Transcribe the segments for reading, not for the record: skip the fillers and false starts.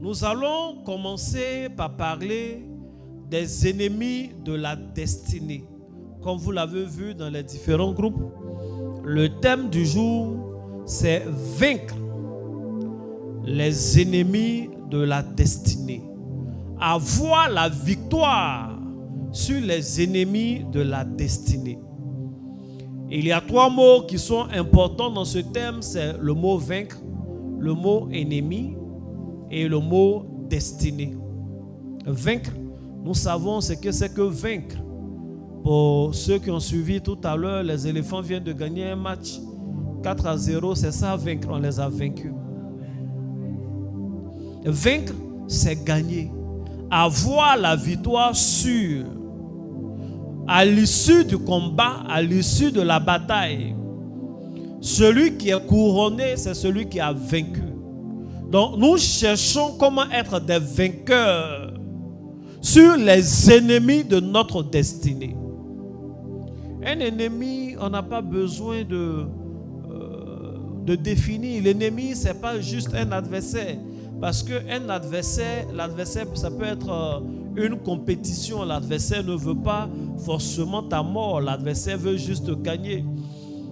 Nous allons commencer par parler des ennemis de la destinée. Comme vous l'avez vu dans les différents groupes, le thème du jour, c'est vaincre les ennemis de la destinée. Avoir la victoire sur les ennemis de la destinée. Il y a 3 mots qui sont importants dans ce thème, c'est le mot vaincre, le mot ennemi et le mot destinée. Vaincre, nous savons ce que c'est que vaincre. Pour ceux qui ont suivi tout à l'heure, les éléphants viennent de gagner un match 4-0, c'est ça vaincre, on les a vaincus. Vaincre, c'est gagner. Avoir la victoire sûre. À l'issue du combat, à l'issue de la bataille, celui qui est couronné, c'est celui qui a vaincu. Donc nous cherchons comment être des vainqueurs sur les ennemis de notre destinée. Un ennemi, on n'a pas besoin de définir. L'ennemi, ce n'est pas juste un adversaire. Parce qu'un adversaire, l'adversaire, ça peut être une compétition. L'adversaire ne veut pas forcément ta mort. L'adversaire veut juste gagner.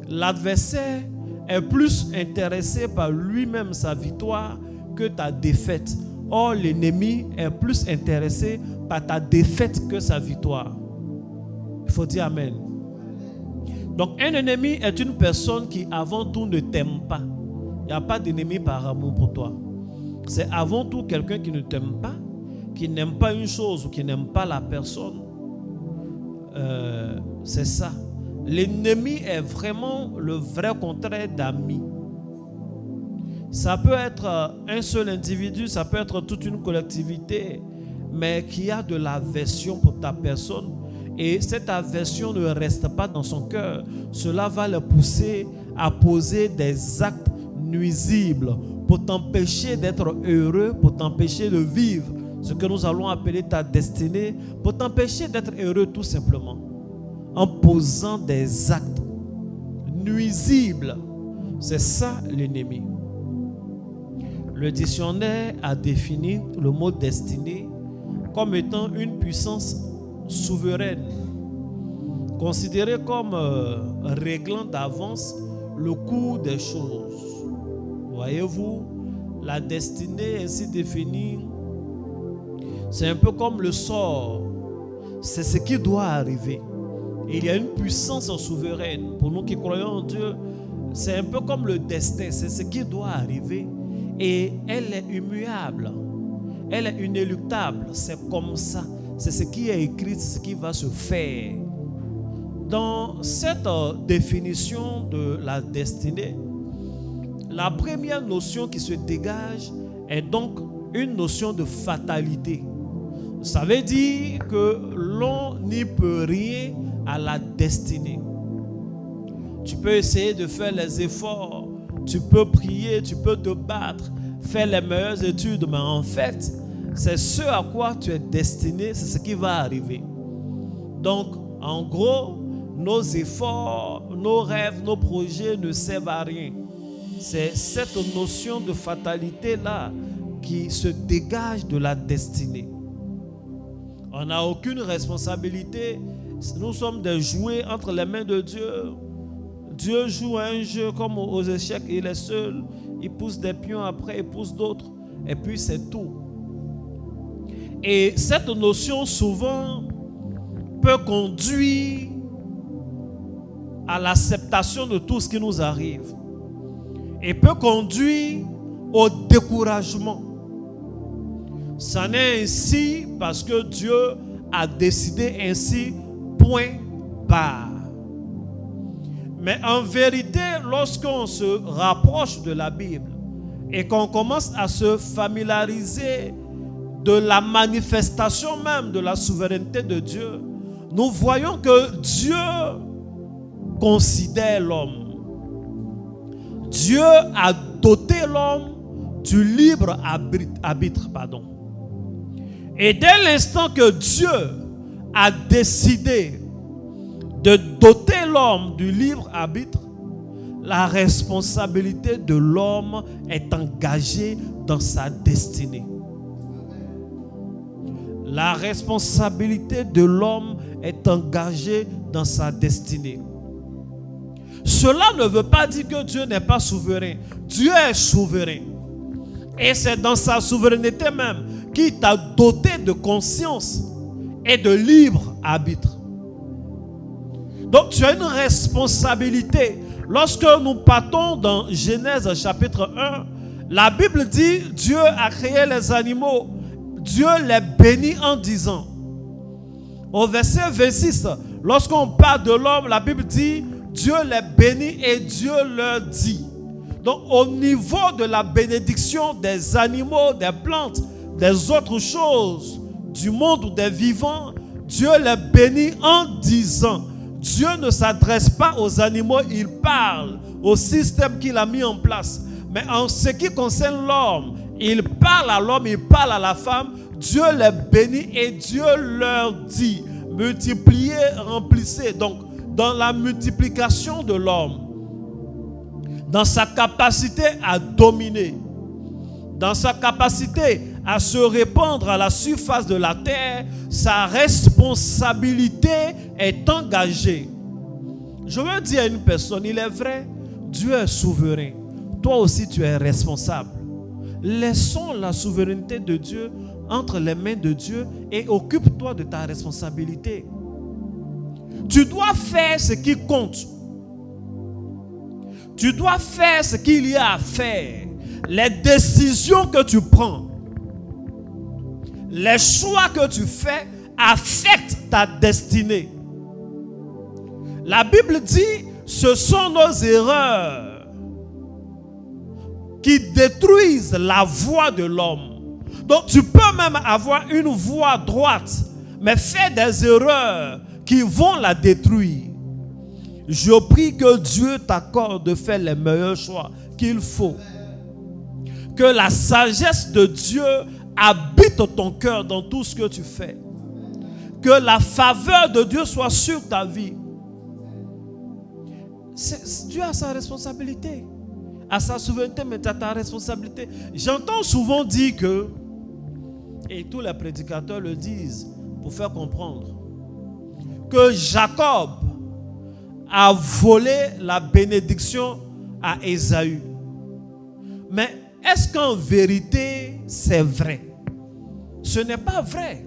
L'adversaire est plus intéressé par lui-même, sa victoire, que ta défaite. Or, l'ennemi est plus intéressé par ta défaite que sa victoire. Il faut dire Amen. Donc, un ennemi est une personne qui, avant tout, ne t'aime pas. Il n'y a pas d'ennemi par amour pour toi. C'est avant tout quelqu'un qui ne t'aime pas, qui n'aime pas une chose ou qui n'aime pas la personne. C'est ça. L'ennemi est vraiment le vrai contraire d'ami. Ça peut être un seul individu, ça peut être toute une collectivité, mais qui a de l'aversion pour ta personne. Et cette aversion ne reste pas dans son cœur. Cela va le pousser à poser des actes nuisibles pour t'empêcher d'être heureux, pour t'empêcher de vivre ce que nous allons appeler ta destinée, pour t'empêcher d'être heureux tout simplement, en posant des actes nuisibles. C'est ça l'ennemi. Le dictionnaire a défini le mot destinée comme étant une puissance souveraine, considérée comme réglant d'avance le cours des choses. Voyez-vous, la destinée ainsi définie, c'est un peu comme le sort. C'est ce qui doit arriver. Et il y a une puissance souveraine. Pour nous qui croyons en Dieu, c'est un peu comme le destin. C'est ce qui doit arriver. Et elle est immuable. Elle est inéluctable. C'est comme ça. C'est ce qui est écrit, c'est ce qui va se faire. Dans cette définition de la destinée, la première notion qui se dégage est donc une notion de fatalité. Ça veut dire que l'on n'y peut rien à la destinée. Tu peux essayer de faire les efforts, tu peux prier, tu peux te battre, faire les meilleures études, mais en fait, c'est ce à quoi tu es destiné, c'est ce qui va arriver. Donc, en gros, nos efforts, nos rêves, nos projets ne servent à rien. C'est cette notion de fatalité-là qui se dégage de la destinée. On n'a aucune responsabilité. Nous sommes des jouets entre les mains de Dieu. Dieu joue un jeu comme aux échecs. Il est seul. Il pousse des pions, après il pousse d'autres. Et puis c'est tout. Et cette notion souvent peut conduire à l'acceptation de tout ce qui nous arrive. Et peut conduire au découragement. Ça n'est ainsi parce que Dieu a décidé ainsi, point barre. Mais en vérité, lorsqu'on se rapproche de la Bible et qu'on commence à se familiariser de la manifestation même de la souveraineté de Dieu, nous voyons que Dieu considère l'homme. Dieu a doté l'homme du libre arbitre. Et dès l'instant que Dieu a décidé de doter l'homme du libre arbitre, la responsabilité de l'homme est engagée dans sa destinée. la responsabilité de l'homme est engagée dans sa destinée. Cela ne veut pas dire que Dieu n'est pas souverain. Dieu est souverain. Et c'est dans sa souveraineté même qu'il t'a doté de conscience et de libre arbitre. Donc tu as une responsabilité. Lorsque nous partons dans Genèse chapitre 1, la Bible dit Dieu a créé les animaux. Dieu les bénit en disant. Au verset 26, lorsqu'on parle de l'homme, la Bible dit Dieu les bénit et Dieu leur dit. Donc au niveau de la bénédiction des animaux, des plantes, des autres choses du monde ou des vivants, Dieu les bénit en disant. Dieu ne s'adresse pas aux animaux, il parle au système qu'il a mis en place. Mais en ce qui concerne l'homme, il parle à l'homme, il parle à la femme. Dieu les bénit et Dieu leur dit, multipliez, remplissez. Donc, dans la multiplication de l'homme, dans sa capacité à dominer, dans sa capacité à se répandre à la surface de la terre, sa responsabilité est engagée. Je veux dire à une personne, il est vrai, Dieu est souverain. Toi aussi, tu es responsable. Laissons la souveraineté de Dieu entre les mains de Dieu et occupe-toi de ta responsabilité. Tu dois faire ce qui compte. Tu dois faire ce qu'il y a à faire. Les décisions que tu prends, les choix que tu fais affectent ta destinée. La Bible dit, ce sont nos erreurs qui détruisent la voie de l'homme. Donc tu peux même avoir une voie droite, mais faire des erreurs qui vont la détruire. Je prie que Dieu t'accorde de faire les meilleurs choix qu'il faut. Que la sagesse de Dieu habite ton cœur dans tout ce que tu fais. Que la faveur de Dieu soit sur ta vie. Dieu a sa responsabilité. À sa souveraineté, mais tu as ta responsabilité. J'entends souvent dire que, et tous les prédicateurs le disent pour faire comprendre, que Jacob a volé la bénédiction à Ésaü. Mais est-ce qu'en vérité c'est vrai? Ce n'est pas vrai.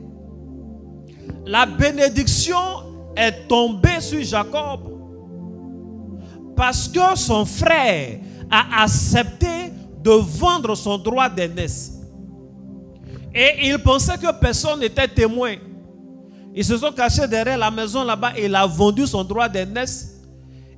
La bénédiction est tombée sur Jacob parce que son frère a accepté de vendre son droit d'aînesse. Et il pensait que personne n'était témoin. Ils se sont cachés derrière la maison là-bas et il a vendu son droit d'aînesse.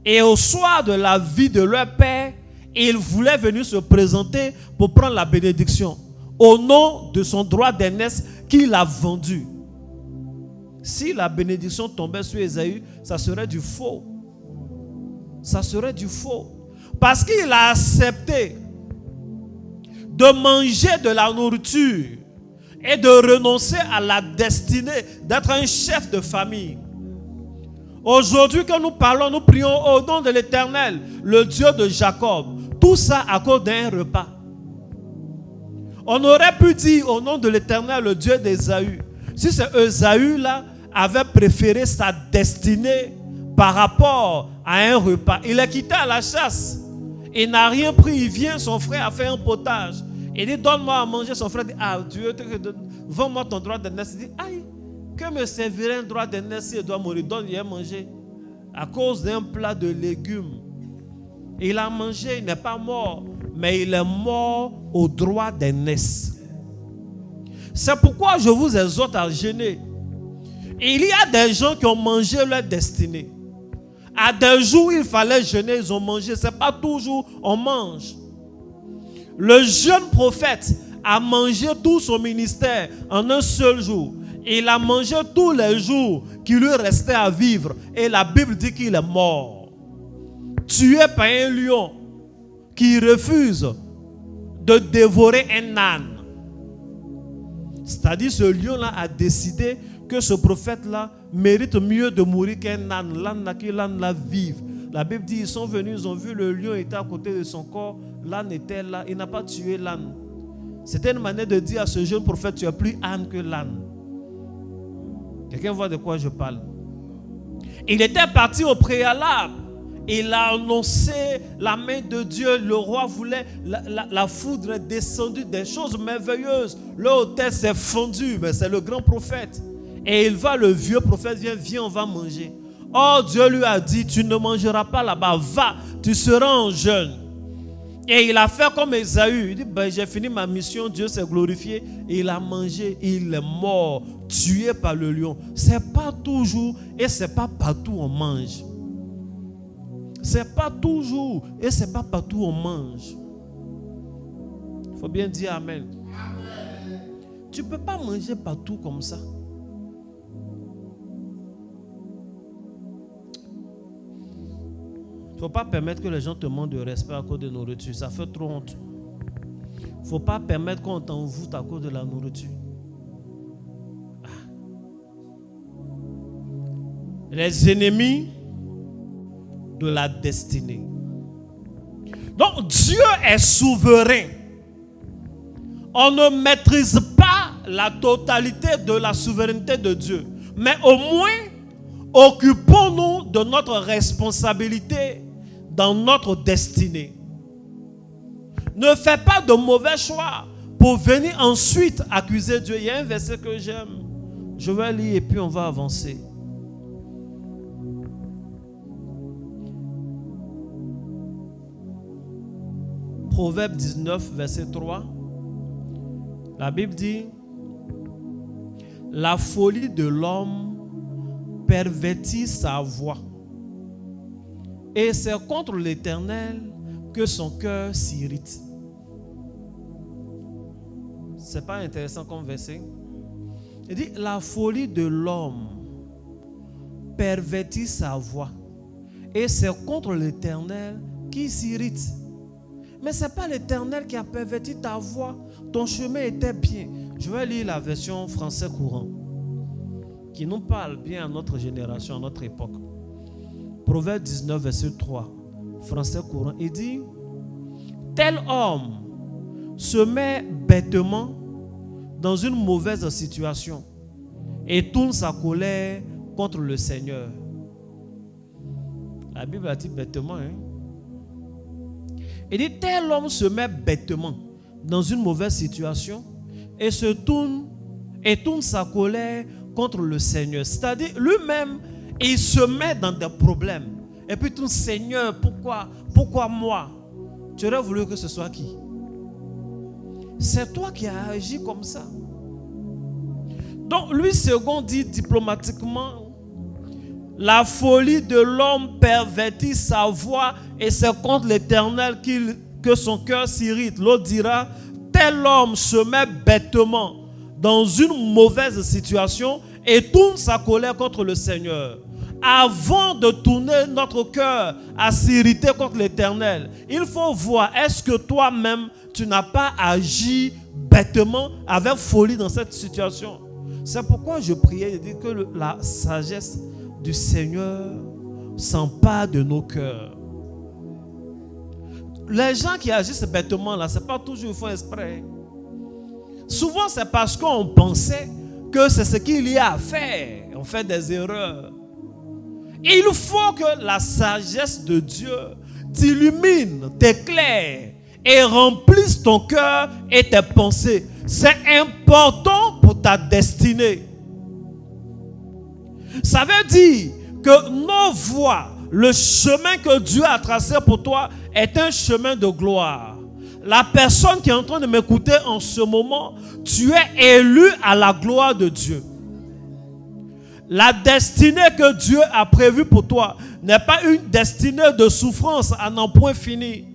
Et au soir de la vie de leur père, il voulait venir se présenter pour prendre la bénédiction au nom de son droit d'aînesse qu'il a vendu. Si la bénédiction tombait sur Ésaü, ça serait du faux. Ça serait du faux. Parce qu'il a accepté de manger de la nourriture et de renoncer à la destinée d'être un chef de famille. Aujourd'hui, quand nous parlons, nous prions au nom de l'Éternel, le Dieu de Jacob. Tout ça à cause d'un repas. On aurait pu dire au nom de l'Éternel, le Dieu d'Ésaü. Si c'est Ésaü là avait préféré sa destinée par rapport à un repas. Il est quitté à la chasse. Il n'a rien pris. Il vient, son frère a fait un potage. Il dit, donne-moi à manger. Son frère dit, ah Dieu, vends-moi ton droit d'aînesse. Il dit, aïe, que me servirait un droit d'aînesse si il doit mourir? Donne-lui à manger. À cause d'un plat de légumes. Il a mangé, il n'est pas mort, mais il est mort au droit d'aînesse. C'est pourquoi je vous exhorte à jeûner. Il y a des gens qui ont mangé leur destinée. À des jours où il fallait jeûner, ils ont mangé. Ce n'est pas toujours on mange. Le jeune prophète a mangé tout son ministère en un seul jour. Il a mangé tous les jours qui lui restaient à vivre. Et la Bible dit qu'il est mort. Tué par un lion qui refuse de dévorer un âne. C'est-à-dire ce lion-là a décidé que ce prophète-là mérite mieux de mourir qu'un âne. L'âne là vive. La Bible dit, ils sont venus, ils ont vu le lion était à côté de son corps. L'âne était là. Il n'a pas tué l'âne. C'était une manière de dire à ce jeune prophète, tu es plus âne que l'âne. Quelqu'un voit de quoi je parle? Il était parti au préalable. Il a annoncé la main de Dieu. Le roi voulait, la foudre est descendue, des choses merveilleuses. Le hôtel s'est fondu, mais c'est le grand prophète. Et il va, le vieux prophète vient, viens, on va manger. Oh, Dieu lui a dit, tu ne mangeras pas là-bas, va, tu seras en jeûne. Et il a fait comme Esaü. Il dit, ben, j'ai fini ma mission, Dieu s'est glorifié. Et il a mangé, il est mort, tué par le lion. C'est pas toujours et c'est pas partout on mange. C'est pas toujours et c'est pas partout on mange. Il faut bien dire amen. Tu peux pas manger partout comme ça. Il ne faut pas permettre que les gens te manquent de respect à cause de nourriture. Ça fait trop honte. Il ne faut pas permettre qu'on t'envoûte à cause de la nourriture. Les ennemis de la destinée. Donc Dieu est souverain. On ne maîtrise pas la totalité de la souveraineté de Dieu. Mais au moins, occupons-nous de notre responsabilité dans notre destinée. Ne fais pas de mauvais choix pour venir ensuite accuser Dieu. Il y a un verset que j'aime. Je vais lire et puis on va avancer. Proverbe 19, verset 3. La Bible dit: la folie de l'homme pervertit sa voix. Et c'est contre l'Éternel que son cœur s'irrite. C'est pas intéressant comme verset? Il dit, la folie de l'homme pervertit sa voix. Et c'est contre l'Éternel qui s'irrite. Mais ce n'est pas l'Éternel qui a perverti ta voix. Ton chemin était bien. Je vais lire la version français courant, qui nous parle bien à notre génération, à notre époque. Proverbe 19, verset 3, français courant, il dit: tel homme se met bêtement dans une mauvaise situation et tourne sa colère contre le Seigneur. La Bible a dit bêtement, hein? Il dit, tel homme se met bêtement dans une mauvaise situation et tourne sa colère contre le Seigneur. C'est-à-dire, lui-même, il se met dans des problèmes. Et puis, tout Seigneur, pourquoi moi? Tu aurais voulu que ce soit qui? C'est toi qui as agi comme ça. Donc, lui, second dit diplomatiquement, la folie de l'homme pervertit sa voix et c'est contre l'Éternel que son cœur s'irrite. L'autre dira, tel homme se met bêtement dans une mauvaise situation et tourne sa colère contre le Seigneur. Avant de tourner notre cœur à s'irriter contre l'Éternel, il faut voir, est-ce que toi-même, tu n'as pas agi bêtement, avec folie dans cette situation? C'est pourquoi je priais, je dis que la sagesse du Seigneur s'empare de nos cœurs. Les gens qui agissent bêtement, là, ce n'est pas toujours ils font exprès. Souvent, c'est parce qu'on pensait que c'est ce qu'il y a à faire. On fait des erreurs. Il faut que la sagesse de Dieu t'illumine, t'éclaire et remplisse ton cœur et tes pensées. C'est important pour ta destinée. Ça veut dire que nos voies, le chemin que Dieu a tracé pour toi est un chemin de gloire. La personne qui est en train de m'écouter en ce moment, tu es élu à la gloire de Dieu. La destinée que Dieu a prévue pour toi n'est pas une destinée de souffrance à n'en point fini.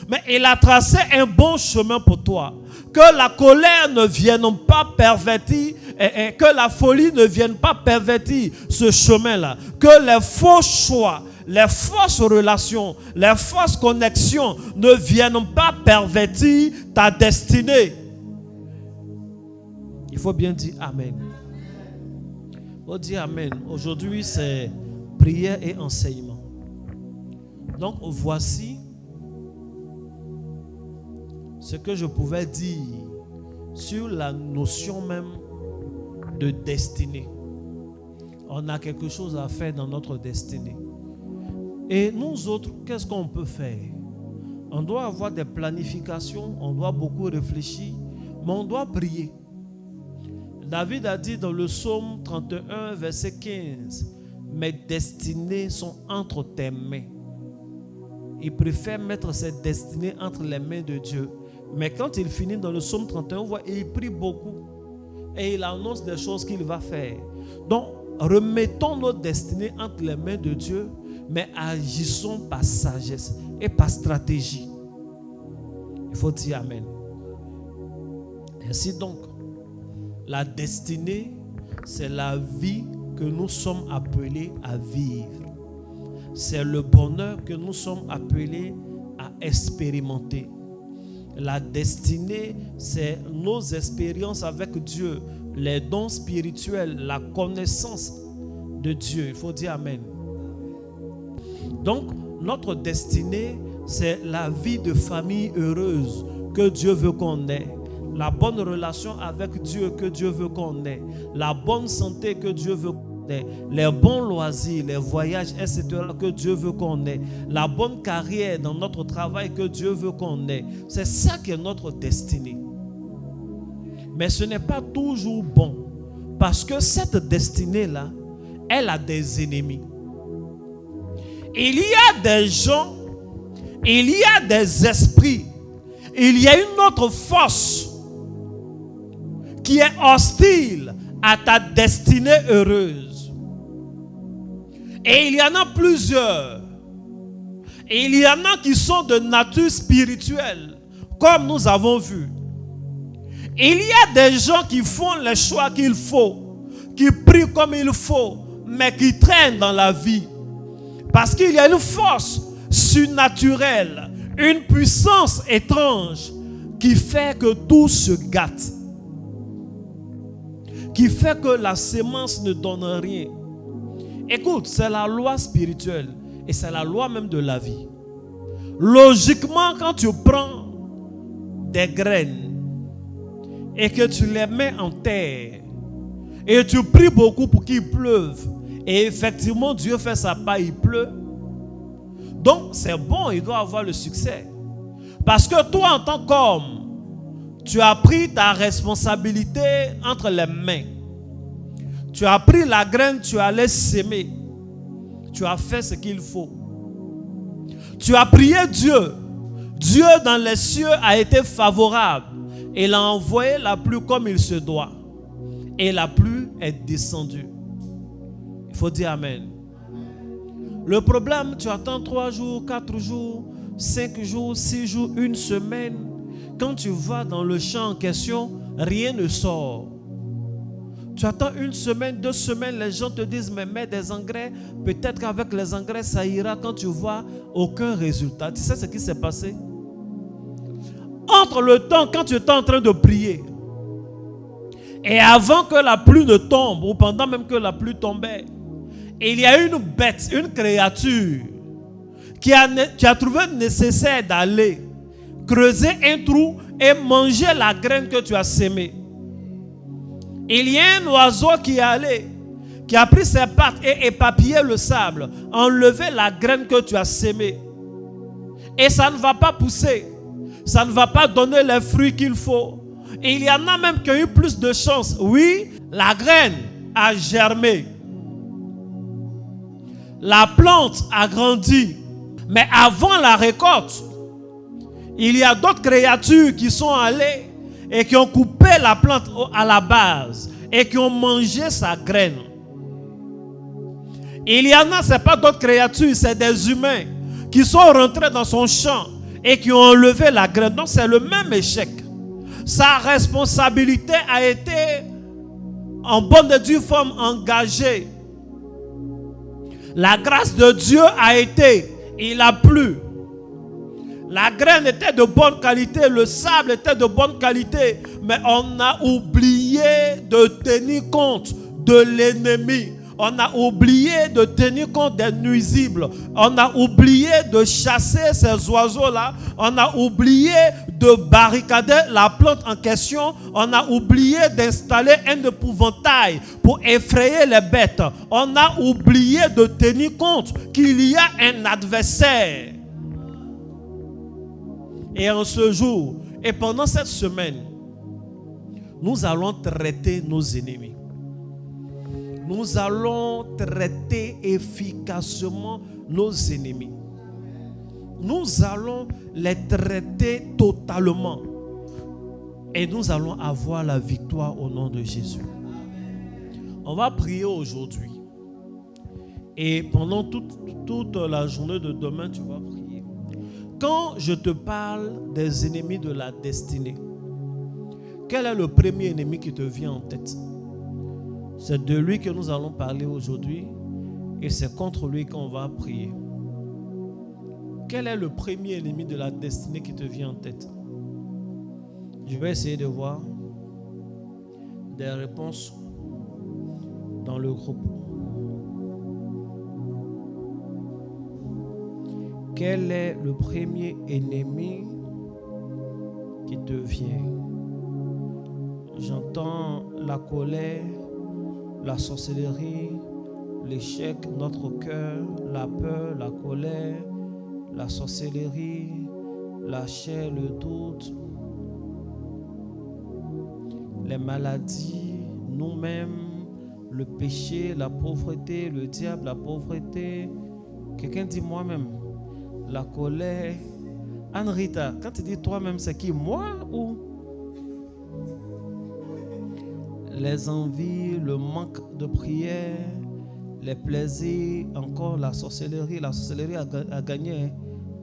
Mais il a tracé un bon chemin pour toi. Que la colère ne vienne pas pervertir, et que la folie ne vienne pas pervertir ce chemin-là. Que les faux choix, les fausses relations, les fausses connexions ne viennent pas pervertir ta destinée. Il faut bien dire Amen. Il faut dire Amen. Aujourd'hui, c'est prière et enseignement. Donc, voici ce que je pouvais dire sur la notion même de destinée. On a quelque chose à faire dans notre destinée. Et nous autres, qu'est-ce qu'on peut faire? On doit avoir des planifications, on doit beaucoup réfléchir, mais on doit prier. David a dit dans le psaume 31, verset 15, « Mes destinées sont entre tes mains. » Il préfère mettre ses destinées entre les mains de Dieu. Mais quand il finit dans le psaume 31, on voit, il prie beaucoup. Et il annonce des choses qu'il va faire. Donc, remettons nos destinées entre les mains de Dieu, mais agissons par sagesse et par stratégie. Il faut dire Amen. Ainsi donc, la destinée, c'est la vie que nous sommes appelés à vivre. C'est le bonheur que nous sommes appelés à expérimenter. La destinée, c'est nos expériences avec Dieu, les dons spirituels, la connaissance de Dieu. Il faut dire Amen. Donc, notre destinée, c'est la vie de famille heureuse que Dieu veut qu'on ait. La bonne relation avec Dieu que Dieu veut qu'on ait. La bonne santé que Dieu veut qu'on ait. Les bons loisirs, les voyages, etc. que Dieu veut qu'on ait. La bonne carrière dans notre travail que Dieu veut qu'on ait. C'est ça qui est notre destinée. Mais ce n'est pas toujours bon. Parce que cette destinée-là, elle a des ennemis. Il y a des gens, il y a des esprits, il y a une autre force qui est hostile à ta destinée heureuse. Et il y en a plusieurs. Et il y en a qui sont de nature spirituelle, comme nous avons vu. Il y a des gens qui font les choix qu'il faut, qui prient comme il faut, mais qui traînent dans la vie. Parce qu'il y a une force surnaturelle, une puissance étrange qui fait que tout se gâte. Qui fait que la sémence ne donne rien. Écoute, c'est la loi spirituelle et c'est la loi même de la vie. Logiquement, quand tu prends des graines et que tu les mets en terre et tu pries beaucoup pour qu'il pleuve, et effectivement Dieu fait sa part, il pleut, donc c'est bon, il doit avoir le succès. Parce que toi en tant qu'homme, tu as pris ta responsabilité entre les mains. Tu as pris la graine, tu allais s'aimer. Tu as fait ce qu'il faut. Tu as prié Dieu. Dieu dans les cieux a été favorable. Il a envoyé la pluie comme il se doit. Et la pluie est descendue. Il faut dire Amen. Le problème, tu attends 3 jours, 4 jours, 5 jours, 6 jours, 1 semaine. Quand tu vas dans le champ en question, rien ne sort. Tu attends 1 semaine, 2 semaines, les gens te disent, mais mets des engrais. Peut-être qu'avec les engrais, ça ira. Quand tu vois aucun résultat. Tu sais ce qui s'est passé? Entre le temps, quand tu étais en train de prier, et avant que la pluie ne tombe, ou pendant même que la pluie tombait, il y a une bête, une créature, qui a trouvé nécessaire d'aller creuser un trou et manger la graine que tu as sémée. Il y a un oiseau qui est allé, qui a pris ses pattes et éparpillé le sable, enlevé la graine que tu as sémée. Et ça ne va pas pousser. Ça ne va pas donner les fruits qu'il faut. Et il y en a même qui ont eu plus de chance. Oui, la graine a germé. La plante a grandi. Mais avant la récolte, il y a d'autres créatures qui sont allées et qui ont coupé la plante à la base et qui ont mangé sa graine. Il y en a, ce n'est pas d'autres créatures, c'est des humains qui sont rentrés dans son champ et qui ont enlevé la graine. Donc c'est le même échec. Sa responsabilité a été en bonne et due forme engagée. La grâce de Dieu a été, il a plu. La graine était de bonne qualité, le sable était de bonne qualité, mais on a oublié de tenir compte de l'ennemi. On a oublié de tenir compte des nuisibles. On a oublié de chasser ces oiseaux-là. On a oublié de barricader la plante en question. On a oublié d'installer un épouvantail pour effrayer les bêtes. On a oublié de tenir compte qu'il y a un adversaire. Et en ce jour, et pendant cette semaine, nous allons traiter nos ennemis. Nous allons traiter efficacement nos ennemis. Nous allons les traiter totalement. Et nous allons avoir la victoire au nom de Jésus. On va prier aujourd'hui. Et pendant toute la journée de demain, tu vas prier. Quand je te parle des ennemis de la destinée, quel est le premier ennemi qui te vient en tête? C'est de lui que nous allons parler aujourd'hui et c'est contre lui qu'on va prier. Quel est le premier ennemi de la destinée qui te vient en tête? Je vais essayer de voir des réponses dans le groupe. Quel est le premier ennemi qui te vient? J'entends la colère, la sorcellerie, l'échec, notre cœur, la peur, la colère, la sorcellerie, la chair, le doute, les maladies, nous-mêmes, le péché, la pauvreté, le diable, la pauvreté. Quelqu'un dit moi-même, la colère. Anne-Rita, quand tu dis toi-même, c'est qui? Moi ou? Les envies, le manque de prière, les plaisirs, encore la sorcellerie. La sorcellerie a gagné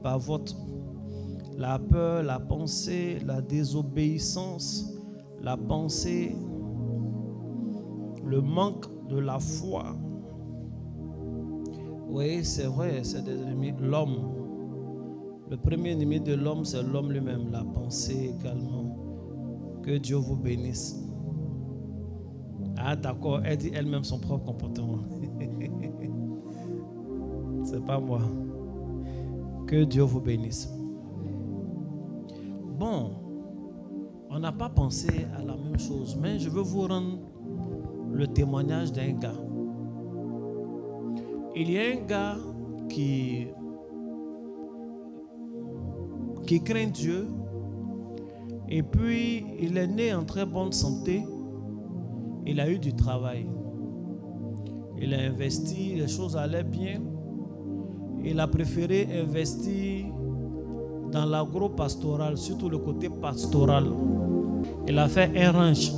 par vote. La peur, la pensée, la désobéissance, la pensée, le manque de la foi. Oui, c'est vrai, c'est des ennemis. L'homme. Le premier ennemi de l'homme, c'est l'homme lui-même, la pensée également. Que Dieu vous bénisse. Ah d'accord, elle dit elle-même son propre comportement. C'est pas moi. Que Dieu vous bénisse. Bon, on n'a pas pensé à la même chose, mais je veux vous rendre le témoignage d'un gars. Il y a un gars qui craint Dieu et puis il est né en très bonne santé. Il a eu du travail. Il a investi, les choses allaient bien. Il a préféré investir dans l'agro-pastoral, surtout le côté pastoral. Il a fait un ranch.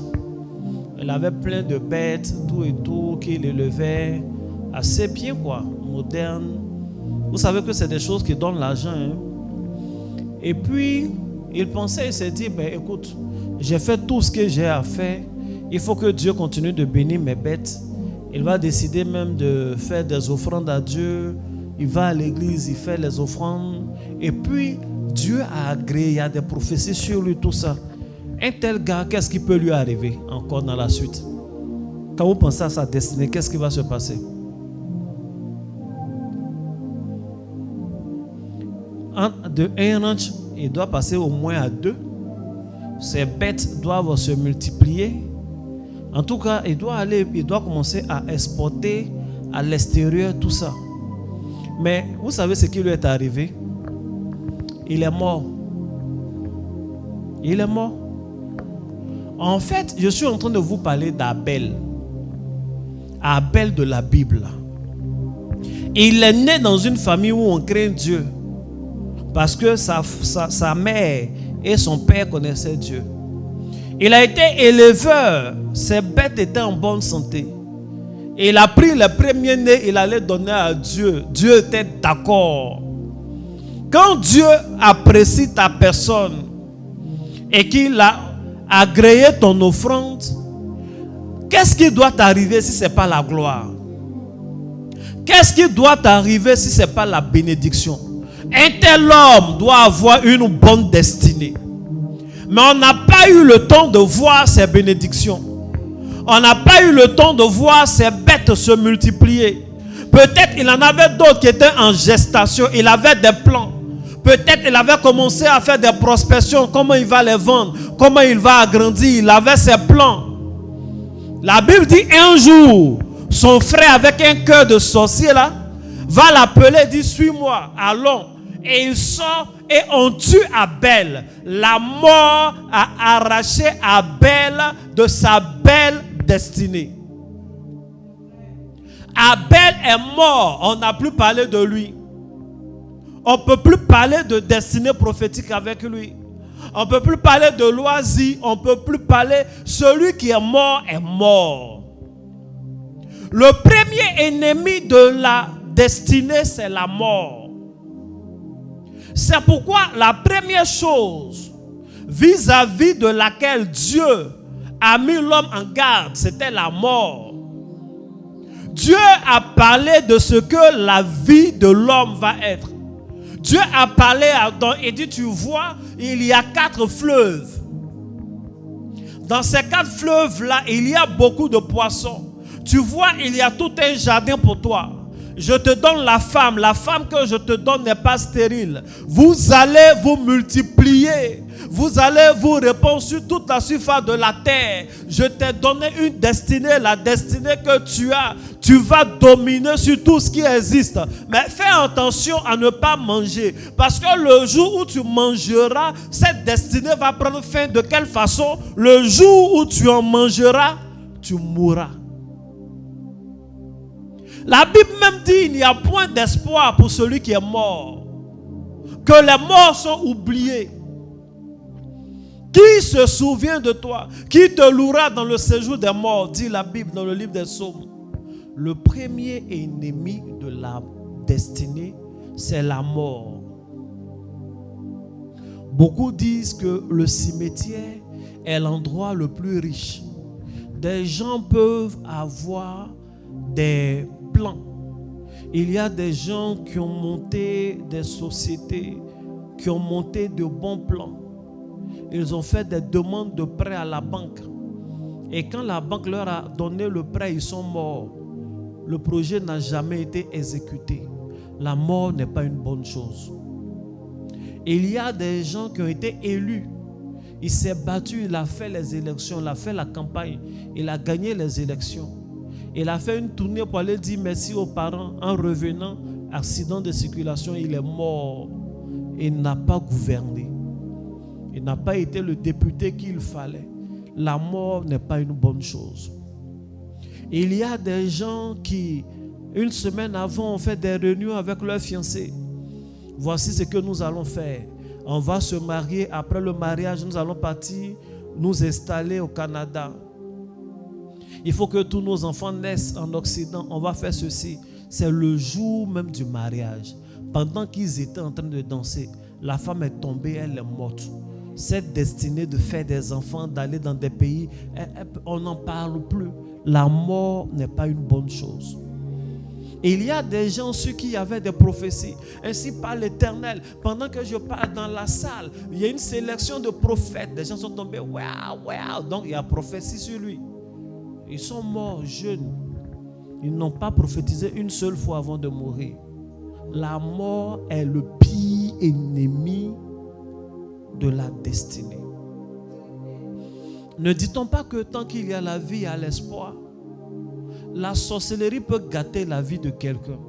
Il avait plein de bêtes, tout et tout, qu'il élevait assez bien, quoi, moderne. Vous savez que c'est des choses qui donnent l'argent. Hein? Et puis, il pensait, il s'est dit, ben, écoute, j'ai fait tout ce que j'ai à faire. Il faut que Dieu continue de bénir mes bêtes. Il va décider même de faire des offrandes à Dieu. Il va à l'église, il fait les offrandes. Et puis, Dieu a agréé, il y a des prophéties sur lui, tout ça. Un tel gars, qu'est-ce qui peut lui arriver encore dans la suite? Quand vous pensez à sa destinée, qu'est-ce qui va se passer? De un ranch, il doit passer au moins à 2. Ces bêtes doivent se multiplier. En tout cas, il doit commencer à exporter à l'extérieur tout ça. Mais vous savez ce qui lui est arrivé? Il est mort. Il est mort. En fait, je suis en train de vous parler d'Abel. Abel de la Bible. Il est né dans une famille où on craint Dieu. Parce que sa mère et son père connaissaient Dieu. Il a été éleveur. Ses bêtes étaient en bonne santé. Il a pris le premier-né, il allait donner à Dieu. Dieu était d'accord. Quand Dieu apprécie ta personne et qu'il a agréé ton offrande, qu'est-ce qui doit t'arriver si ce n'est pas la gloire? Qu'est-ce qui doit t'arriver si ce n'est pas la bénédiction? Un tel homme doit avoir une bonne destinée. Mais on n'a pas eu le temps de voir ces bénédictions. On n'a pas eu le temps de voir ces bêtes se multiplier. Peut-être il en avait d'autres qui étaient en gestation. Il avait des plans. Peut-être il avait commencé à faire des prospections. Comment il va les vendre? Comment il va agrandir? Il avait ses plans. La Bible dit un jour, son frère avec un cœur de sorcier là, va l'appeler, dit suis-moi, allons. Et il sort et on tue Abel. La mort a arraché Abel de sa belle destinée. Abel est mort, on n'a plus parlé de lui. On ne peut plus parler de destinée prophétique avec lui. On ne peut plus parler de loisir, on ne peut plus parler. Celui qui est mort est mort. Le premier ennemi de la destinée, c'est la mort. C'est pourquoi la première chose vis-à-vis de laquelle Dieu a mis l'homme en garde, c'était la mort. Dieu a parlé de ce que la vie de l'homme va être. Dieu a parlé à Adam et dit, tu vois, il y a 4 fleuves. Dans ces 4 fleuves-là, il y a beaucoup de poissons. Tu vois, il y a tout un jardin pour toi. Je te donne la femme que je te donne n'est pas stérile. Vous allez vous multiplier. Vous allez vous répandre sur toute la surface de la terre. Je t'ai donné une destinée, la destinée que tu as. Tu vas dominer sur tout ce qui existe. Mais fais attention à ne pas manger. Parce que le jour où tu mangeras, cette destinée va prendre fin. De quelle façon? Le jour où tu en mangeras, tu mourras. La Bible même dit il n'y a point d'espoir pour celui qui est mort. Que les morts sont oubliés. Qui se souvient de toi? Qui te louera dans le séjour des morts? Dit la Bible dans le livre des Psaumes. Le premier ennemi de la destinée, c'est la mort. Beaucoup disent que le cimetière est l'endroit le plus riche. Des gens peuvent avoir des plans. Il y a des gens qui ont monté des sociétés, qui ont monté de bons plans. Ils ont fait des demandes de prêt à la banque. Et quand la banque leur a donné le prêt, ils sont morts. Le projet n'a jamais été exécuté. La mort n'est pas une bonne chose. Il y a des gens qui ont été élus. Il s'est battu, il a fait les élections, il a fait la campagne, il a gagné les élections. Il a fait une tournée pour aller dire merci aux parents. En revenant, accident de circulation, il est mort. Il n'a pas gouverné. Il n'a pas été le député qu'il fallait. La mort n'est pas une bonne chose. Il y a des gens qui, une semaine avant, ont fait des réunions avec leurs fiancés. Voici ce que nous allons faire. On va se marier. Après le mariage, nous allons partir nous installer au Canada. Il faut que tous nos enfants naissent en Occident. On va faire ceci. C'est le jour même du mariage. Pendant qu'ils étaient en train de danser, la femme est tombée, elle est morte. Cette destinée de faire des enfants, d'aller dans des pays, on n'en parle plus. La mort n'est pas une bonne chose. Il y a des gens ceux qui avaient des prophéties. Ainsi par l'Éternel, pendant que je parle dans la salle, il y a une sélection de prophètes. Des gens sont tombés, waouh. Donc il y a prophétie sur lui. Ils sont morts jeunes. Ils n'ont pas prophétisé une seule fois avant de mourir. La mort est le pire ennemi de la destinée. Ne dit-on pas que tant qu'il y a la vie, il y a l'espoir? La sorcellerie peut gâter la vie de quelqu'un.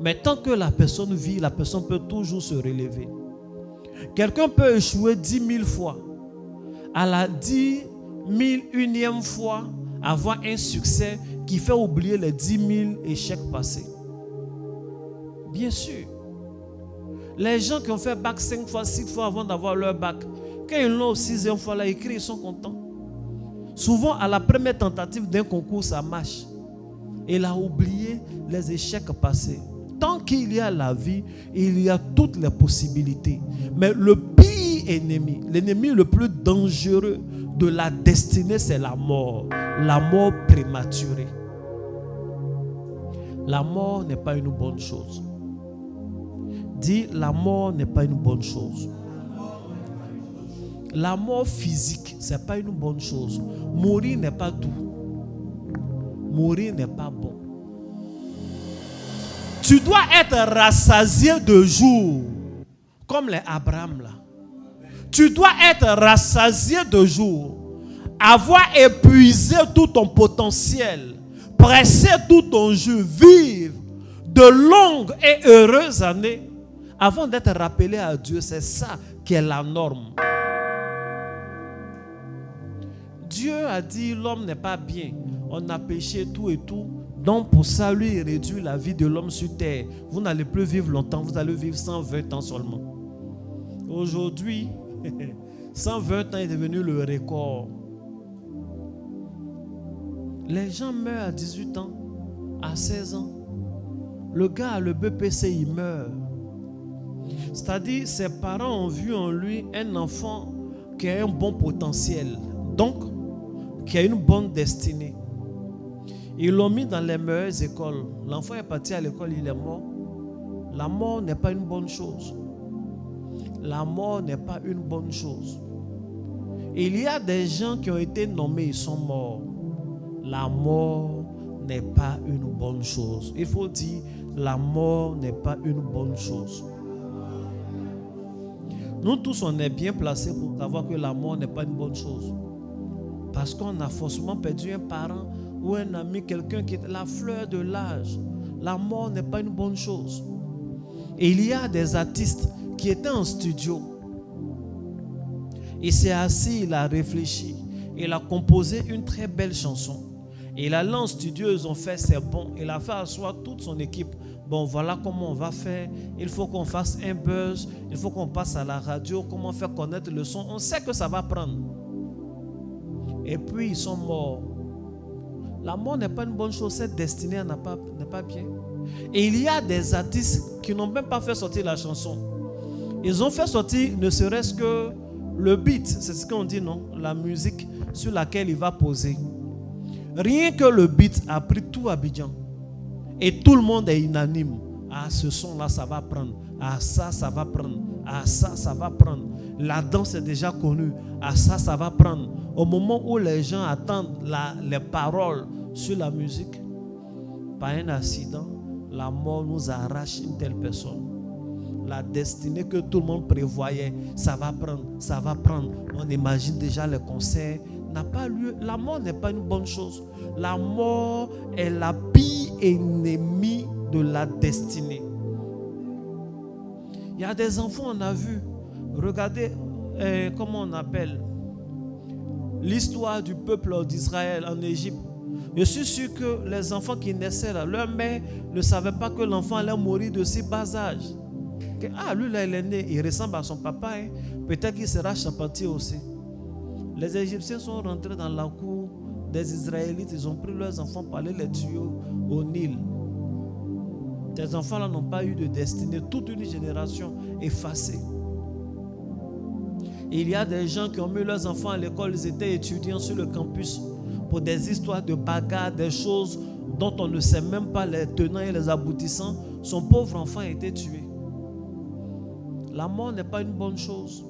Mais tant que la personne vit, la personne peut toujours se relever. Quelqu'un peut échouer 10 000 fois. À la 10 001e fois, avoir un succès qui fait oublier les 10 000 échecs passés. Bien sûr. Les gens qui ont fait bac 5 fois, 6 fois avant d'avoir leur bac, quand ils l'ont au 6e fois là écrit, ils sont contents. Souvent, à la première tentative d'un concours, ça marche. Il a oublié les échecs passés. Tant qu'il y a la vie, il y a toutes les possibilités. Mais le pire ennemi, l'ennemi le plus dangereux de la destinée, c'est la mort. La mort prématurée. La mort n'est pas une bonne chose. Dis, la mort n'est pas une bonne chose. La mort physique, ce n'est pas une bonne chose. Mourir n'est pas tout. mourir n'est pas bon. Tu dois être rassasié de jour, comme les Abraham là. Tu dois être rassasié de jour, avoir épuisé tout ton potentiel, pressé tout ton jus, vivre de longues et heureuses années avant d'être rappelé à Dieu. C'est ça qui est la norme. Dieu a dit l'homme n'est pas bien. On a péché tout et tout. Donc pour ça, lui, il réduit la vie de l'homme sur terre. Vous n'allez plus vivre longtemps. Vous allez vivre 120 ans seulement. Aujourd'hui, 120 ans est devenu le record. Les gens meurent à 18 ans, à 16 ans. Le gars a le BPC, il meurt. C'est-à-dire, ses parents ont vu en lui un enfant qui a un bon potentiel. Donc, qui a une bonne destinée. Ils l'ont mis dans les meilleures écoles. L'enfant est parti à l'école, il est mort. La mort n'est pas une bonne chose. La mort n'est pas une bonne chose. Il y a des gens qui ont été nommés, ils sont morts. La mort n'est pas une bonne chose. Il faut dire, la mort n'est pas une bonne chose. Nous tous, on est bien placés pour savoir que la mort n'est pas une bonne chose. Parce qu'on a forcément perdu un parent ou un ami, quelqu'un qui est la fleur de l'âge. La mort n'est pas une bonne chose. Et il y a des artistes qui étaient en studio. Il s'est assis, il a réfléchi. Il a composé une très belle chanson. Et il allé en studio, ils ont fait c'est bon. Il a fait asseoir toute son équipe. Bon, voilà comment on va faire. Il faut qu'on fasse un buzz. Il faut qu'on passe à la radio. Comment faire connaître le son. On sait que ça va prendre. Et puis ils sont morts. La mort n'est pas une bonne chose. Cette destinée n'est pas bien. Et il y a des artistes qui n'ont même pas fait sortir la chanson. Ils ont fait sortir ne serait-ce que le beat. C'est ce qu'on dit, non? La musique sur laquelle il va poser. Rien que le beat a pris tout Abidjan. Et tout le monde est unanime. Ah, ce son-là, ça va prendre. Ah, ça va prendre. Ah, ça va prendre. La danse est déjà connue. Ah, ça va prendre. Au moment où les gens attendent les paroles sur la musique, par un accident, la mort nous arrache une telle personne. La destinée que tout le monde prévoyait, ça va prendre. On imagine déjà les concerts. N'a pas lieu. La mort n'est pas une bonne chose. La mort est la pire ennemie de la destinée. Il y a des enfants, on a vu. Regardez, comment on appelle l'histoire du peuple d'Israël en Égypte. Je suis sûr que les enfants qui naissaient là, leur mère ne savait pas que l'enfant allait mourir de si bas âge. Ah, lui là, il est né, il ressemble à son papa. Hein. Peut-être qu'il sera charpentier aussi. Les Égyptiens sont rentrés dans la cour des Israélites. Ils ont pris leurs enfants pour aller les tuer au Nil. Ces enfants-là n'ont pas eu de destinée. Toute une génération effacée. Et il y a des gens qui ont mis leurs enfants à l'école. Ils étaient étudiants sur le campus pour des histoires de bagarres, des choses dont on ne sait même pas les tenants et les aboutissants. Son pauvre enfant a été tué. La mort n'est pas une bonne chose.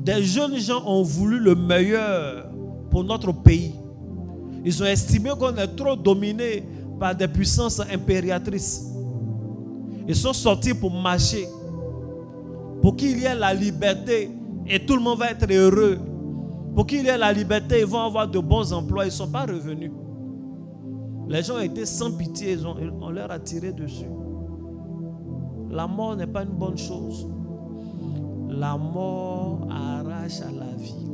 Des jeunes gens ont voulu le meilleur pour notre pays. Ils ont estimé qu'on est trop dominé par des puissances impériatrices. Ils sont sortis pour marcher, pour qu'il y ait la liberté et tout le monde va être heureux. Pour qu'il y ait la liberté, ils vont avoir de bons emplois. Ils ne sont pas revenus. Les gens étaient sans pitié, on leur a tiré dessus. La mort n'est pas une bonne chose. La mort arrache à la vie.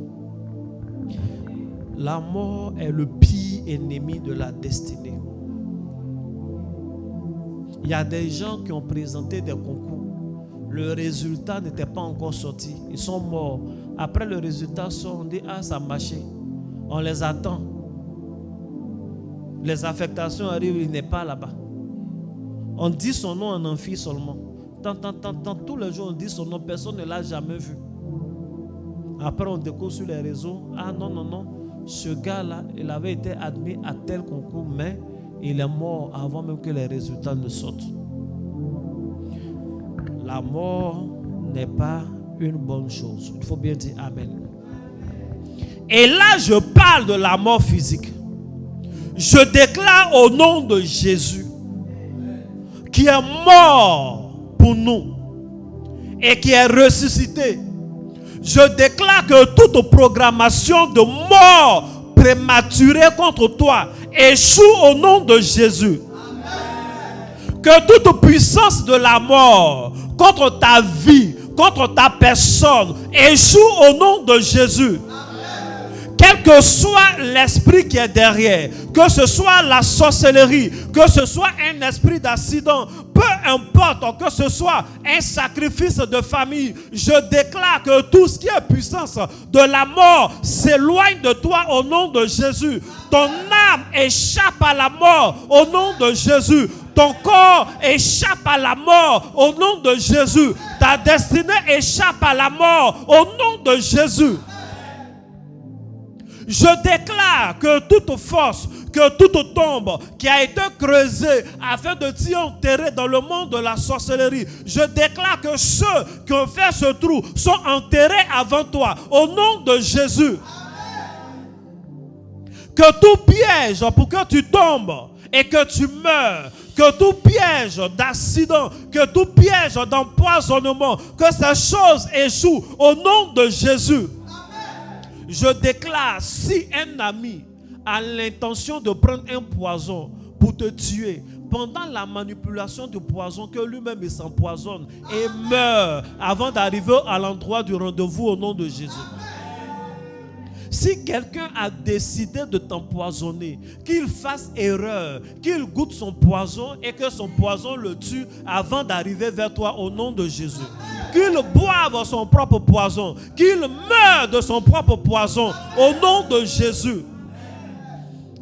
La mort est le pire ennemi de la destinée. Il y a des gens qui ont présenté des concours. Le résultat n'était pas encore sorti. Ils sont morts. Après le résultat sort, on dit ah ça a marché. On les attend. Les affectations arrivent, il n'est pas là-bas. On dit son nom en amphi seulement. Tant, tous les jours on dit son nom, personne ne l'a jamais vu. Après on découvre sur les réseaux, ah non, ce gars-là, il avait été admis à tel concours, mais il est mort avant même que les résultats ne sortent. La mort n'est pas une bonne chose. Il faut bien dire Amen. Et là, je parle de la mort physique. Je déclare au nom de Jésus, qui est mort pour nous et qui est ressuscité. Je déclare que toute programmation de mort prématurée contre toi échoue au nom de Jésus. Que toute puissance de la mort contre ta vie, contre ta personne, échoue au nom de Jésus. Quel que soit l'esprit qui est derrière, que ce soit la sorcellerie, que ce soit un esprit d'accident, peu importe, que ce soit un sacrifice de famille, je déclare que tout ce qui est puissance de la mort s'éloigne de toi au nom de Jésus. Ton âme échappe à la mort au nom de Jésus. Ton corps échappe à la mort au nom de Jésus. Ta destinée échappe à la mort au nom de Jésus. Je déclare que toute force, que toute tombe qui a été creusée afin de t'y enterrer dans le monde de la sorcellerie, je déclare que ceux qui ont fait ce trou sont enterrés avant toi au nom de Jésus. Que tout piège pour que tu tombes et que tu meurs, que tout piège d'accident, que tout piège d'empoisonnement, que ces choses échouent au nom de Jésus. Je déclare, si un ami a l'intention de prendre un poison pour te tuer, pendant la manipulation du poison, que lui-même il s'empoisonne et meurt avant d'arriver à l'endroit du rendez-vous au nom de Jésus. Si quelqu'un a décidé de t'empoisonner, qu'il fasse erreur, qu'il goûte son poison et que son poison le tue avant d'arriver vers toi au nom de Jésus. Qu'il boive son propre poison, qu'il meure de son propre poison au nom de Jésus.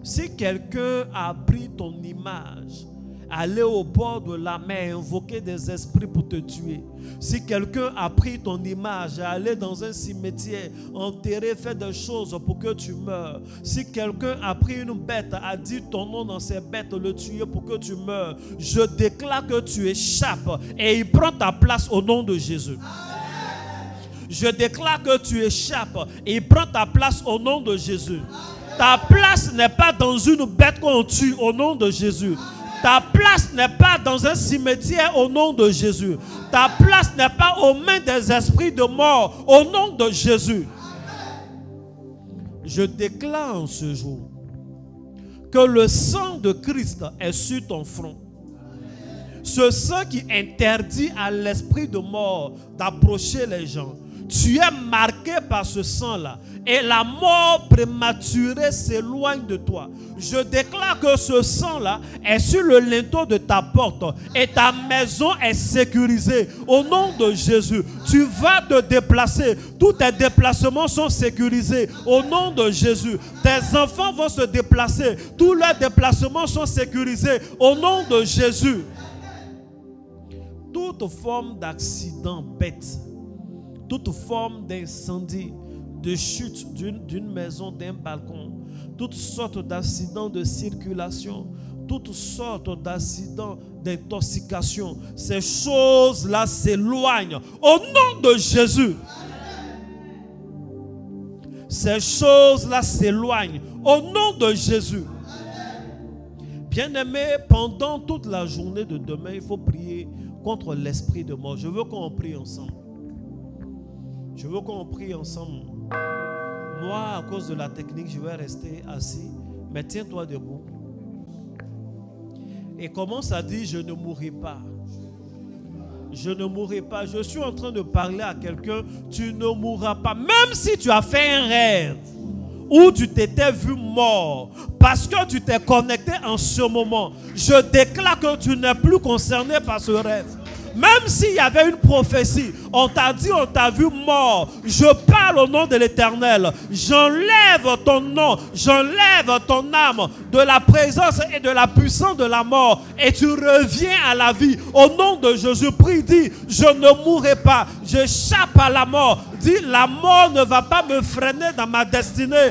Si quelqu'un a pris ton image, aller au bord de la mer, invoquer des esprits pour te tuer. Si quelqu'un a pris ton image et aller dans un cimetière, enterrer, faire des choses pour que tu meurs. Si quelqu'un a pris une bête, a dit ton nom dans ces bêtes, le tuer pour que tu meurs. Je déclare que tu échappes et il prend ta place au nom de Jésus. Je déclare que tu échappes et il prend ta place au nom de Jésus. Ta place n'est pas dans une bête qu'on tue au nom de Jésus. Ta place n'est pas dans un cimetière au nom de Jésus. Ta place n'est pas aux mains des esprits de mort au nom de Jésus. Je déclare en ce jour que le sang de Christ est sur ton front. Ce sang qui interdit à l'esprit de mort d'approcher les gens. Tu es marqué par ce sang-là et la mort prématurée s'éloigne de toi. Je déclare que ce sang-là est sur le linteau de ta porte et ta maison est sécurisée au nom de Jésus. Tu vas te déplacer. Tous tes déplacements sont sécurisés au nom de Jésus. Tes enfants vont se déplacer. Tous leurs déplacements sont sécurisés au nom de Jésus. Toute forme d'accident bête, toute forme d'incendie, de chute d'une maison, d'un balcon, toutes sortes d'accidents de circulation, toutes sortes d'accidents d'intoxication, ces choses-là s'éloignent au nom de Jésus. Ces choses-là s'éloignent au nom de Jésus. Bien-aimés, pendant toute la journée de demain, il faut prier contre l'esprit de mort. Je veux qu'on prie ensemble. Je veux qu'on prie ensemble. Moi, à cause de la technique, je vais rester assis. Mais tiens-toi debout. Et commence à dire, je ne mourrai pas. Je ne mourrai pas. Je suis en train de parler à quelqu'un. Tu ne mourras pas. Même si tu as fait un rêve où tu t'étais vu mort, parce que tu t'es connecté en ce moment, je déclare que tu n'es plus concerné par ce rêve. Même s'il y avait une prophétie, on t'a dit, on t'a vu mort. Je parle au nom de l'Éternel. J'enlève ton nom, j'enlève ton âme de la présence et de la puissance de la mort. Et tu reviens à la vie. Au nom de Jésus, prie, dis, je ne mourrai pas. J'échappe à la mort. Dis, la mort ne va pas me freiner dans ma destinée.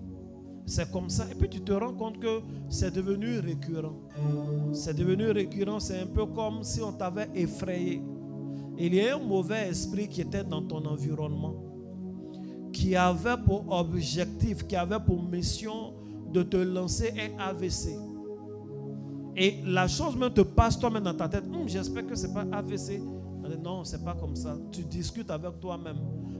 c'est comme ça. Et puis tu te rends compte que c'est devenu récurrent. C'est devenu récurrent, c'est un peu comme si on t'avait effrayé. Il y a un mauvais esprit qui était dans ton environnement, qui avait pour objectif, qui avait pour mission de te lancer un AVC. Et la chose même te passe toi-même dans ta tête. J'espère que ce n'est pas AVC. Non, ce n'est pas comme ça. Tu discutes avec toi-même.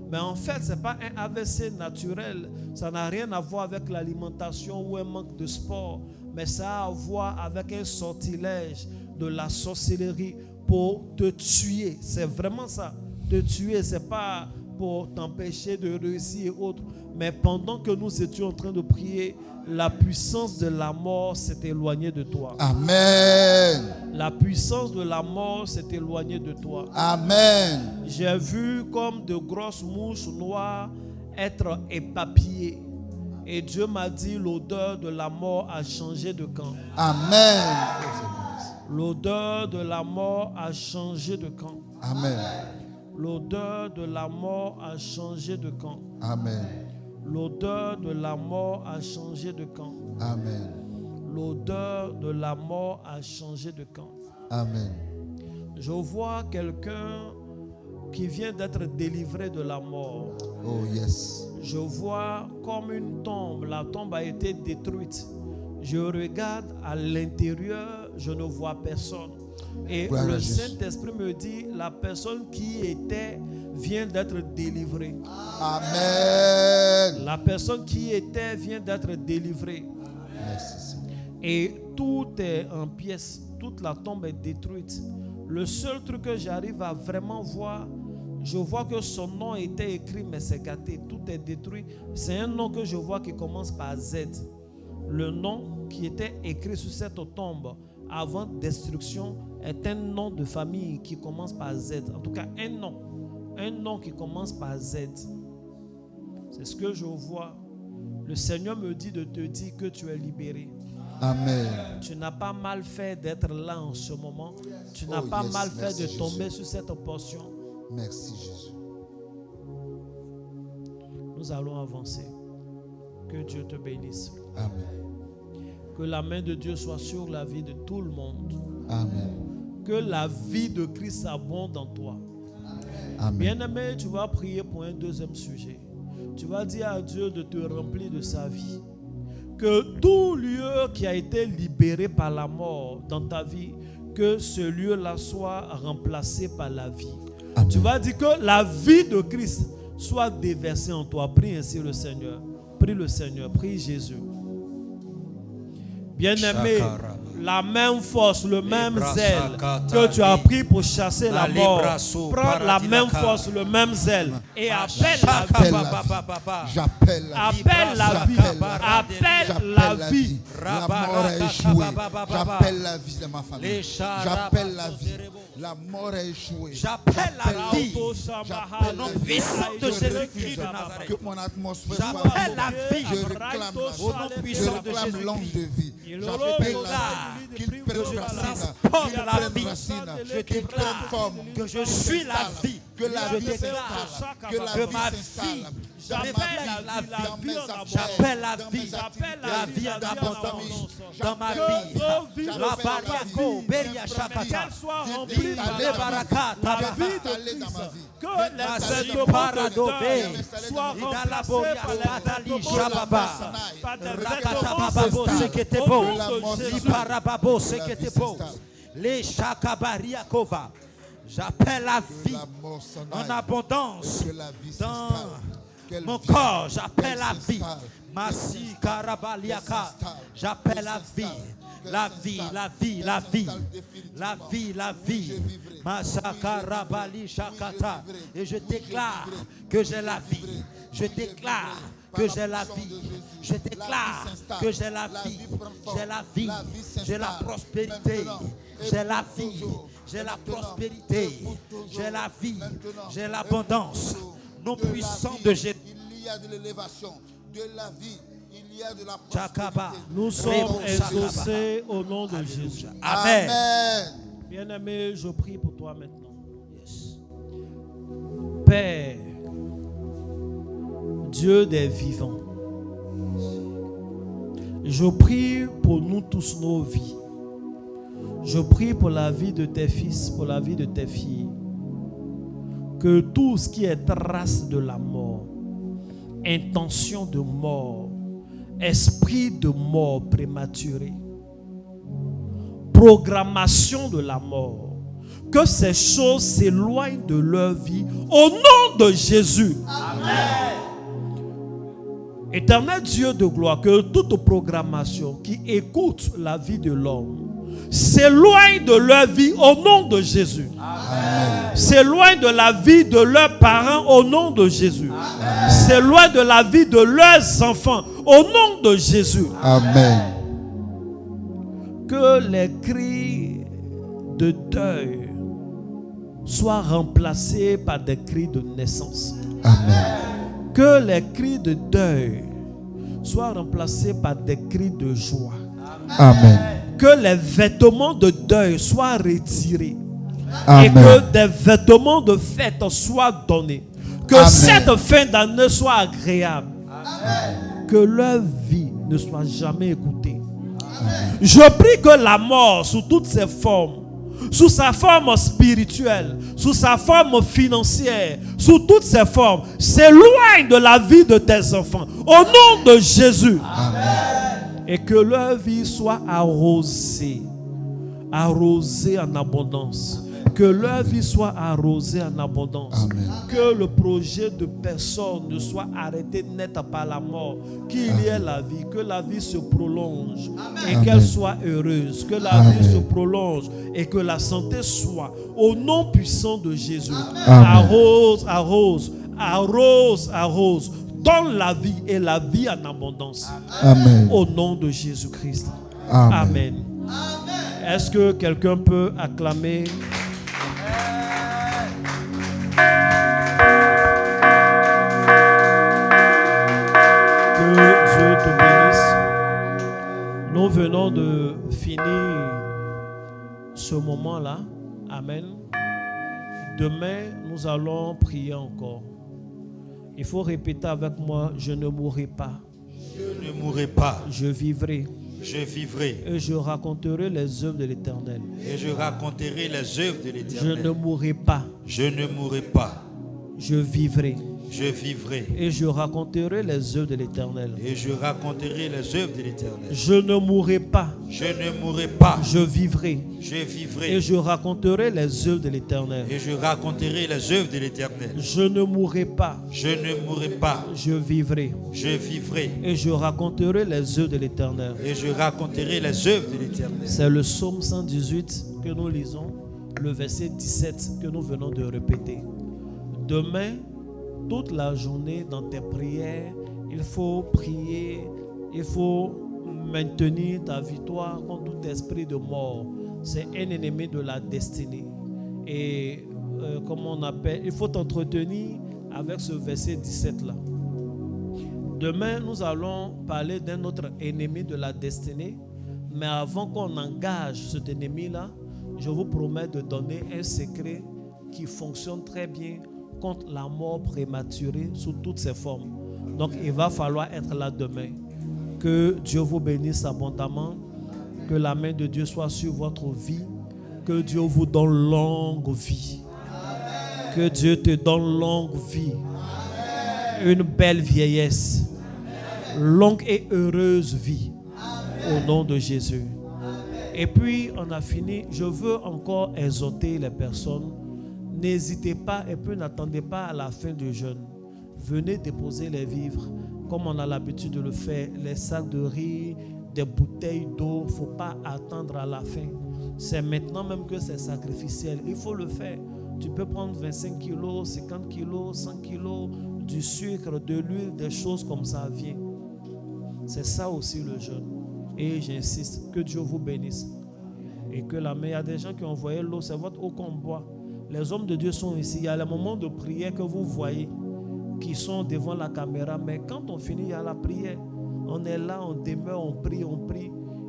Mais en fait, ce n'est pas un AVC naturel. Ça n'a rien à voir avec l'alimentation ou un manque de sport. Mais ça a à voir avec un sortilège de la sorcellerie pour te tuer. C'est vraiment ça. Te tuer, ce n'est pas pour t'empêcher de réussir et autres. Mais pendant que nous étions en train de prier, la puissance de la mort s'est éloignée de toi. Amen. La puissance de la mort s'est éloignée de toi. Amen. J'ai vu comme de grosses mouches noires être éparpillées. Et Dieu m'a dit, l'odeur de la mort a changé de camp. Amen. L'odeur de la mort a changé de camp. Amen. L'odeur de la mort a changé de camp. Amen. L'odeur de la mort a changé de camp. Amen. L'odeur de la mort a changé de camp. Amen. Je vois quelqu'un qui vient d'être délivré de la mort. Oh yes. Je vois comme une tombe. La tombe a été détruite. Je regarde à l'intérieur, je ne vois personne. Et le Saint-Esprit me dit, la personne qui était vient d'être délivrée. Amen. La personne qui était vient d'être délivrée. Merci. Et tout est en pièces. Toute la tombe est détruite. Le seul truc que j'arrive à vraiment voir, je vois que son nom était écrit, mais c'est gâté. Tout est détruit. C'est un nom que je vois qui commence par Z. Le nom qui était écrit sur cette tombe avant destruction est un nom de famille qui commence par Z. En tout cas, un nom qui commence par Z. C'est ce que je vois. Le Seigneur me dit de te dire que tu es libéré. Amen. Tu n'as pas mal fait d'être là en ce moment. Tu n'as pas mal fait de tomber sur cette portion. Merci Jésus. Nous allons avancer. Que Dieu te bénisse. Amen. Que la main de Dieu soit sur la vie de tout le monde. Amen. Que la vie de Christ abonde en toi. Amen. Bien-aimé, tu vas prier pour un deuxième sujet. Tu vas dire à Dieu de te remplir de sa vie. Que tout lieu qui a été libéré par la mort dans ta vie, que ce lieu-là soit remplacé par la vie. Amen. Tu vas dire que la vie de Christ soit déversée en toi. Prie ainsi le Seigneur. Prie le Seigneur. Prie Jésus. Bien-aimé, la même force, le même zèle que tu as pris pour chasser la mort, prends la même force, le même zèle et appelle la vie. Appelle la vie. La mort a échoué. J'appelle la vie de ma famille. J'appelle la vie. La mort a échoué. J'appelle la vie. Au nom puissant de Jésus-Christ de Nazareth. Que mon atmosphère soit J'appelle la vie. Je réclame la vie. Au nom puissant de Jésus-Christ. L'ange de vie. J'appelle qu'il prenne racine. transporte la vie. Je déclare forme. Que je suis la vie. Que la vie déclare s'installe. Que la que vie ma s'installe. vie. J'appelle la vie. J'appelle la vie. La vie en abondance dans ma vie. La bariaco, beria shakata. Qu'elle soit remplie par Le baraka, La ta vie installée dans ma vie. que les Masi vêtements paradove. soient Idala remplacés boria par les patali vêtements shababa. par des Rakata vêtements bababo saints. seketepo. Au nom de Li Jésus. parababo seketepo. Les shakabariakova. J'appelle la vie La mort s'en en aille. abondance Que la vie dans s'installe. Qu'elle mon vienne. corps. J'appelle la Qu'elle vie. s'installe. Masi karabaliaka. J'appelle la vie. La vie, la vie, la vie. La vie, la vie. Masakarabali shakata. Et je déclare que j'ai la vie. Je déclare que j'ai la vie. Je déclare que j'ai la vie. J'ai la vie. J'ai la prospérité. J'ai la vie. J'ai la prospérité. J'ai la vie. J'ai l'abondance. Nom puissant de Jésus. Il y a de l'élévation, de la vie, il y a de la Chakaba. prospérité. Nous sommes exaucés au nom de Jésus. Amen. Amen. Bien-aimé, je prie pour toi maintenant. Yes. Père, Dieu des vivants, Je prie pour nous tous nos vies. Je prie pour la vie de tes fils, pour la vie de tes filles. Que tout ce qui est trace de la mort, intention de mort, esprit de mort prématuré, programmation de la mort, que ces choses s'éloignent de leur vie au nom de Jésus. Amen. Éternel Dieu de gloire, que toute programmation qui écoute la vie de l'homme s'éloigne de leur vie au nom de Jésus. Amen. S'éloigne de la vie de leurs parents au nom de Jésus. Amen. S'éloigne de la vie de leurs enfants au nom de Jésus. Amen. Que les cris de deuil soient remplacés par des cris de naissance. Amen. Que les cris de deuil soient remplacés par des cris de joie. Amen. Que les vêtements de deuil soient retirés. Amen. Et que des vêtements de fête soient donnés. Que Amen. Cette fin d'année soit agréable. Amen. Que leur vie ne soit jamais écoutée. Amen. Je prie que la mort sous toutes ses formes, sous sa forme spirituelle, sous sa forme financière, sous toutes ses formes, s'éloigne de la vie de tes enfants. Au nom de Jésus. Amen. Et que leur vie soit arrosée. Arrosée en abondance. Que leur vie soit arrosée en abondance. Amen. Que le projet de personne ne soit arrêté net par la mort. Qu'il y ait la vie. Que la vie se prolonge. Amen. Et qu'elle soit heureuse. Que la Amen. Vie se prolonge. Et que la santé soit. Au nom puissant de Jésus. Amen. Arrose, arrose. Arrose, arrose. Donne la vie et la vie en abondance. Amen. Au nom de Jésus-Christ. Amen. Amen. Est-ce que quelqu'un peut acclamer? Que Dieu te bénisse. Nous venons de finir ce moment-là. Amen. Demain, nous allons prier encore. Il faut répéter avec moi: je ne mourrai pas. Je ne mourrai pas. Je vivrai. Je vivrai. Et je raconterai les œuvres de l'Éternel. Et je raconterai les œuvres de l'Éternel. Je ne mourrai pas. Je ne mourrai pas. Je vivrai. Je vivrai. Et je raconterai les œuvres de l'Éternel. Et je raconterai les œuvres de l'Éternel. Je ne mourrai pas. Je ne mourrai pas. Je vivrai. Je vivrai. Et je raconterai les œuvres de l'Éternel. Et je raconterai les œuvres de l'Éternel. Je ne mourrai pas. Je ne mourrai pas. Je vivrai. Je vivrai. Et je raconterai les œuvres de l'Éternel. Et je raconterai les œuvres de l'Éternel. C'est le psaume 118 que nous lisons, le verset 17 que nous venons de répéter. Demain, toute la journée dans tes prières, il faut prier, il faut maintenir ta victoire contre tout esprit de mort. C'est un ennemi de la destinée. Et comment on appelle, il faut t'entretenir avec ce verset 17 là. Demain, nous allons parler d'un autre ennemi de la destinée. Mais avant qu'on engage cet ennemi-là, je vous promets de donner un secret qui fonctionne très bien contre la mort prématurée sous toutes ses formes. Donc, il va falloir être là demain. Que Dieu vous bénisse abondamment. Que la main de Dieu soit sur votre vie. Que Dieu vous donne longue vie. Amen. Que Dieu te donne longue vie. Amen. Une belle vieillesse. Amen. Longue et heureuse vie. Amen. Au nom de Jésus. Amen. Et puis, on a fini. Je veux encore exhorter les personnes. N'hésitez pas et puis n'attendez pas à la fin du jeûne. Venez déposer les vivres comme on a l'habitude de le faire. Les sacs de riz, des bouteilles d'eau. Il ne faut pas attendre à la fin. C'est maintenant même que c'est sacrificiel. Il faut le faire. Tu peux prendre 25 kilos, 50 kilos, 100 kilos, du sucre, de l'huile, des choses comme ça vient. C'est ça aussi le jeûne. Et j'insiste, que Dieu vous bénisse. Et que la main, il y a des gens qui ont envoyé l'eau, c'est votre eau qu'on boit. Les hommes de Dieu sont ici. Il y a les moments de prière que vous voyez qui sont devant la caméra. Mais quand on finit, il y a la prière. On est là, on demeure, on prie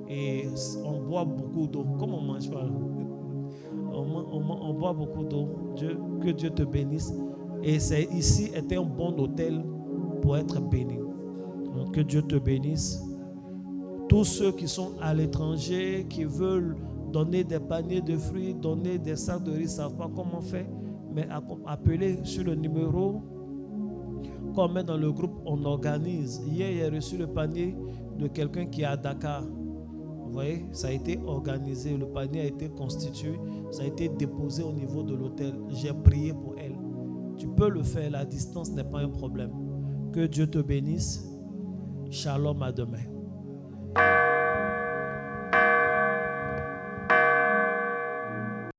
et on boit beaucoup d'eau. Comme on mange pas, on boit beaucoup d'eau. Que Dieu te bénisse. Et ici était un bon hôtel pour être béni. Donc que Dieu te bénisse. Tous ceux qui sont à l'étranger, qui veulent donner des paniers de fruits, donner des sacs de riz, ne savent pas comment faire, mais appelez sur le numéro qu'on met dans le groupe, on organise. Hier, j'ai reçu le panier de quelqu'un qui est à Dakar. Vous voyez, ça a été organisé, le panier a été constitué, ça a été déposé au niveau de l'hôtel. J'ai prié pour elle. Tu peux le faire, la distance n'est pas un problème. Que Dieu te bénisse. Shalom, à demain.